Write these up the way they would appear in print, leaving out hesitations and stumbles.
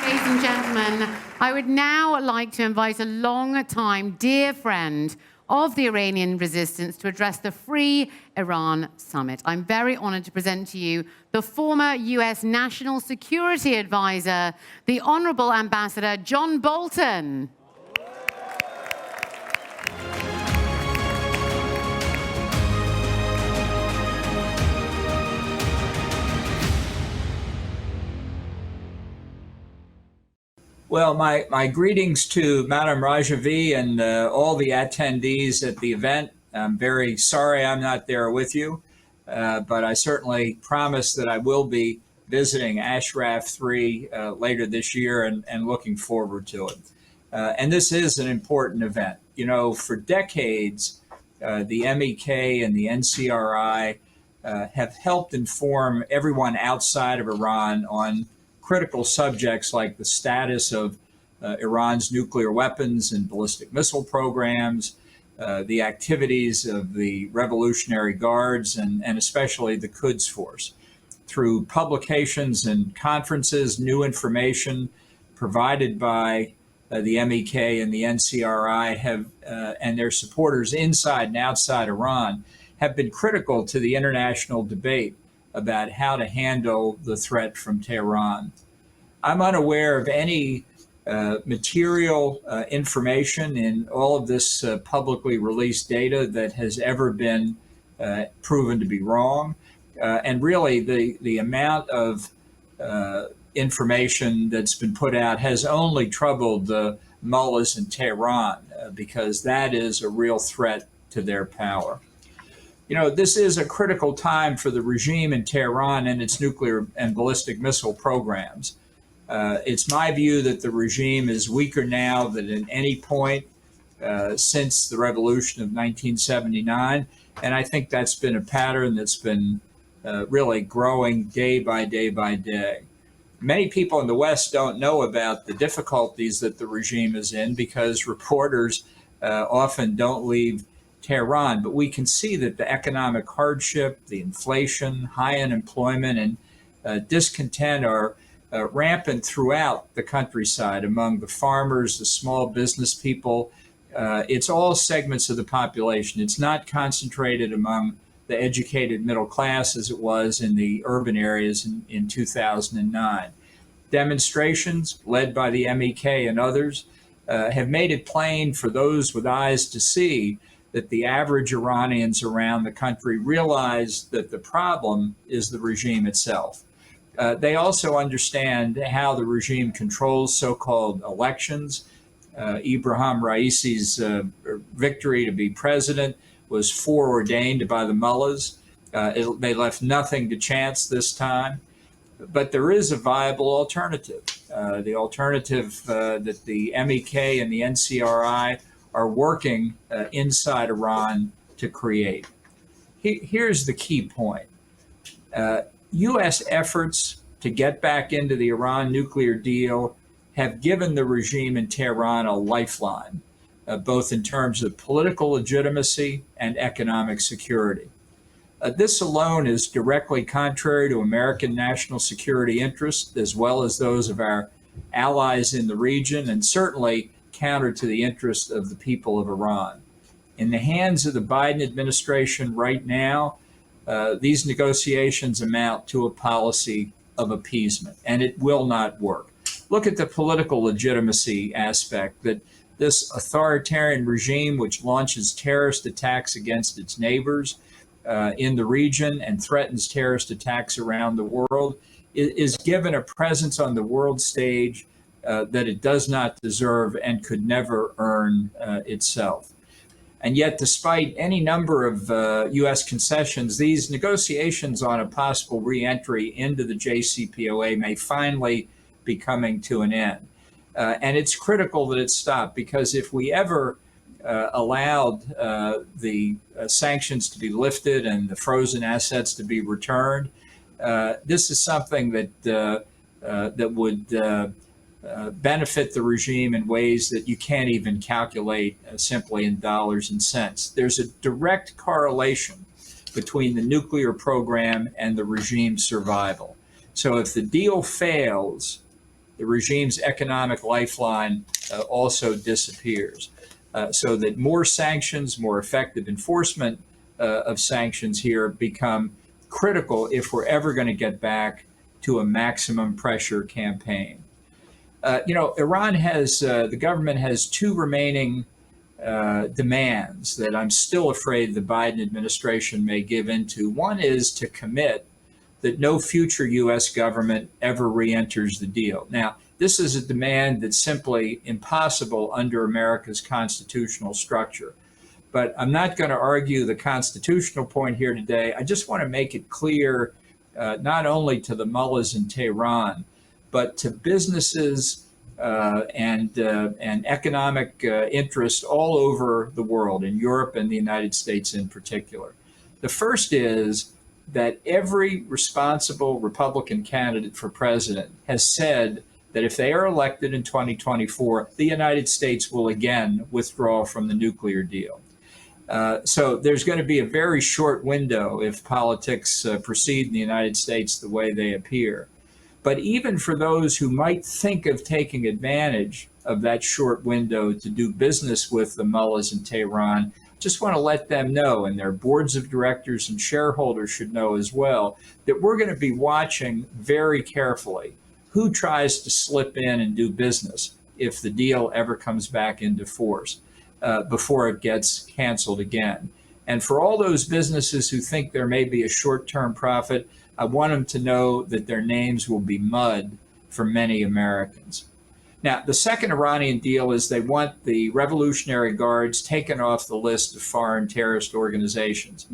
Ladies and gentlemen, I would now like to invite a long-time dear friend of the Iranian resistance to address the Free Iran Summit. I'm very honored to present to you the former US National Security Advisor, the Honorable Ambassador John Bolton. Well, my greetings to Madame Rajvi and all the attendees at the event. I'm very sorry I'm not there with you, but I certainly promise that I will be visiting Ashraf 3 later this year and looking forward to it. And this is an important event. You know, for decades, the MEK and the NCRI have helped inform everyone outside of Iran on critical subjects like the status of Iran's nuclear weapons and ballistic missile programs, the activities of the Revolutionary Guards, and especially the Quds Force. Through publications and conferences, new information provided by the MEK and the NCRI have, and their supporters inside and outside Iran have been critical to the international debate about how to handle the threat from Tehran. I'm unaware of any material information in all of this publicly released data that has ever been proven to be wrong. And really, the amount of information that's been put out has only troubled the mullahs in Tehran because that is a real threat to their power. You know, this is a critical time for the regime in Tehran and its nuclear and ballistic missile programs. It's my view that the regime is weaker now than at any point since the revolution of 1979. And I think that's been a pattern that's been really growing day by day by day. Many people in the West don't know about the difficulties that the regime is in because reporters often don't leave Tehran, but we can see that the economic hardship, the inflation, high unemployment, and discontent are rampant throughout the countryside among the farmers, the small business people. It's all segments of the population. It's not concentrated among the educated middle class as it was in the urban areas in 2009. Demonstrations led by the MEK and others have made it plain for those with eyes to see that the average Iranians around the country realize that the problem is the regime itself. They also understand how the regime controls so-called elections. Ibrahim Raisi's victory to be president was foreordained by the mullahs. They left nothing to chance this time. But there is a viable alternative. The alternative that the MEK and the NCRI are working inside Iran to create. Here's the key point. U.S. efforts to get back into the Iran nuclear deal have given the regime in Tehran a lifeline, both in terms of political legitimacy and economic security. This alone is directly contrary to American national security interests, as well as those of our allies in the region, and certainly counter to the interests of the people of Iran. In the hands of the Biden administration right now, these negotiations amount to a policy of appeasement, and it will not work. Look at the political legitimacy aspect, that this authoritarian regime, which launches terrorist attacks against its neighbors in the region and threatens terrorist attacks around the world, is given a presence on the world stage that it does not deserve and could never earn itself. And yet, despite any number of U.S. concessions, these negotiations on a possible re-entry into the JCPOA may finally be coming to an end. And it's critical that it stop, because if we ever allowed the sanctions to be lifted and the frozen assets to be returned, this is something that would benefit the regime in ways that you can't even calculate simply in dollars and cents. There's a direct correlation between the nuclear program and the regime's survival. So if the deal fails, the the regime's economic lifeline also disappears. So that more sanctions, more effective enforcement of sanctions here become critical if we're ever going to get back to a maximum pressure campaign. Iran has, the government has two remaining demands that I'm still afraid the Biden administration may give into. One is to commit that no future U.S. government ever re-enters the deal. Now, this is a demand that's simply impossible under America's constitutional structure. But I'm not going to argue the constitutional point here today. I just want to make it clear, not only to the mullahs in Tehran, but to businesses and economic interests all over the world, in Europe and the United States in particular. The first is that every responsible Republican candidate for president has said that if they are elected in 2024, the United States will again withdraw from the nuclear deal. So there's going to be a very short window if politics proceed in the United States the way they appear. But even for those who might think of taking advantage of that short window to do business with the mullahs in Tehran, just want to let them know, and their boards of directors and shareholders should know as well, that we're going to be watching very carefully who tries to slip in and do business if the deal ever comes back into force before it gets canceled again. And for all those businesses who think there may be a short-term profit, I want them to know that their names will be mud for many Americans. Now, the second Iranian deal is they want the Revolutionary Guards taken off the list of foreign terrorist organizations.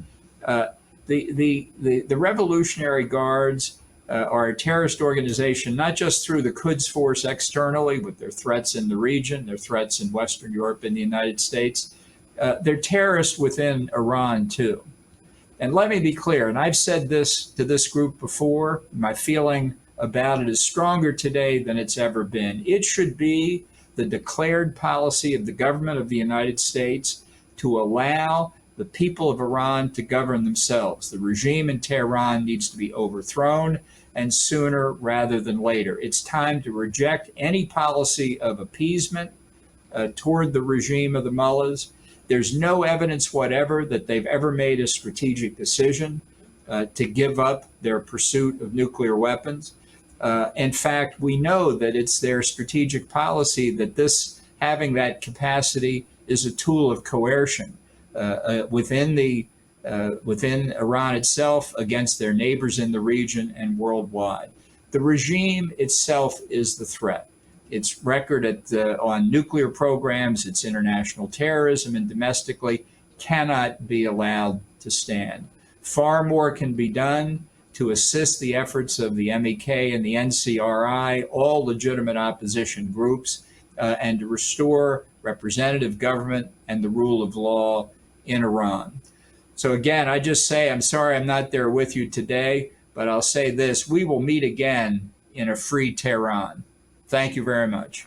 The Revolutionary Guards are a terrorist organization, not just through the Quds Force externally with their threats in the region, their threats in Western Europe and the United States. They're terrorists within Iran, too. And let me be clear, and I've said this to this group before, my feeling about it is stronger today than it's ever been. It should be the declared policy of the government of the United States to allow the people of Iran to govern themselves. The regime in Tehran needs to be overthrown, and sooner rather than later. It's time to reject any policy of appeasement toward the regime of the mullahs. There's no evidence whatever that they've ever made a strategic decision to give up their pursuit of nuclear weapons. In fact, we know that it's their strategic policy that this, having that capacity, is a tool of coercion within Iran itself, against their neighbors in the region and worldwide. The regime itself is the threat. Its record on nuclear programs, its international terrorism, and domestically cannot be allowed to stand. Far more can be done to assist the efforts of the MEK and the NCRI, all legitimate opposition groups, and to restore representative government and the rule of law in Iran. So again, I just say, I'm sorry I'm not there with you today, but I'll say this: we will meet again in a free Tehran. Thank you very much.